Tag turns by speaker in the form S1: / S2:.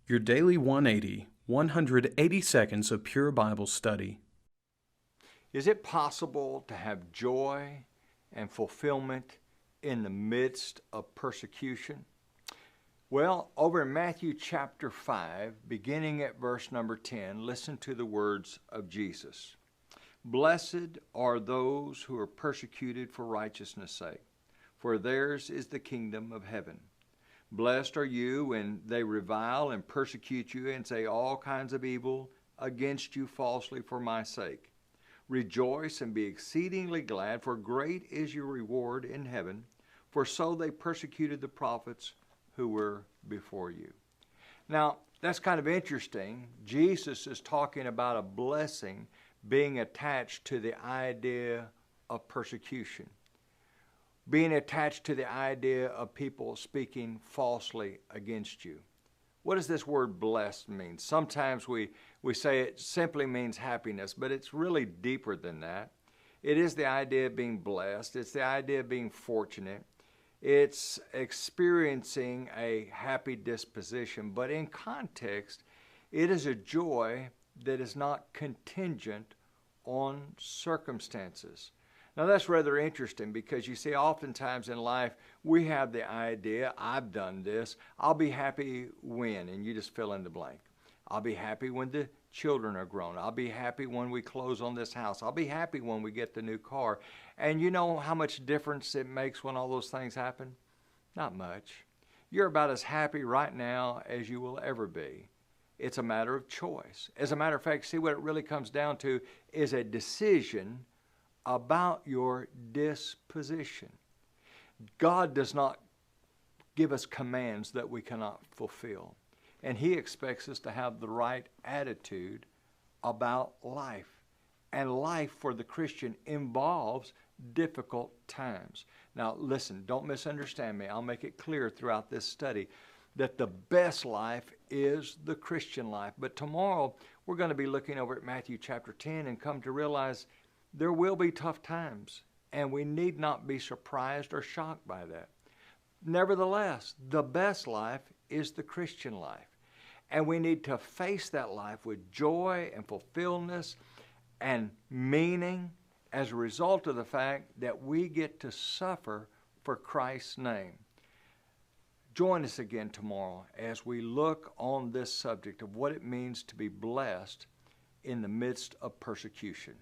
S1: Your Daily 180, 180 seconds of pure Bible study.
S2: Is it possible to have joy and fulfillment in the midst of persecution? Well, over in Matthew chapter 5, beginning at verse number 10, listen to the words of Jesus. Blessed are those who are persecuted for righteousness' sake, for theirs is the kingdom of heaven. Blessed are you when they revile and persecute you and say all kinds of evil against you falsely for my sake. Rejoice and be exceedingly glad, for great is your reward in heaven, for so they persecuted the prophets who were before you. Now, that's kind of interesting. Jesus is talking about a blessing being attached to the idea of persecution, being attached to the idea of people speaking falsely against you. What does this word blessed mean? Sometimes we say it simply means happiness, but it's really deeper than that. It is the idea of being blessed. It's the idea of being fortunate. It's experiencing a happy disposition, but in context, it is a joy that is not contingent on circumstances. Now that's rather interesting because you see oftentimes in life we have the idea, I've done this, I'll be happy when, and you just fill in the blank. I'll be happy when the children are grown. I'll be happy when we close on this house. I'll be happy when we get the new car. And you know how much difference it makes when all those things happen? Not much. You're about as happy right now as you will ever be. It's a matter of choice. As a matter of fact, see what it really comes down to is a decision about your disposition. God does not give us commands that we cannot fulfill. And He expects us to have the right attitude about life. And life for the Christian involves difficult times. Now listen, don't misunderstand me. I'll make it clear throughout this study that the best life is the Christian life. But tomorrow we're going to be looking over at Matthew chapter 10 and come to realize there will be tough times, and we need not be surprised or shocked by that. Nevertheless, the best life is the Christian life. And we need to face that life with joy and fulfillment and meaning as a result of the fact that we get to suffer for Christ's name. Join us again tomorrow as we look on this subject of what it means to be blessed in the midst of persecution.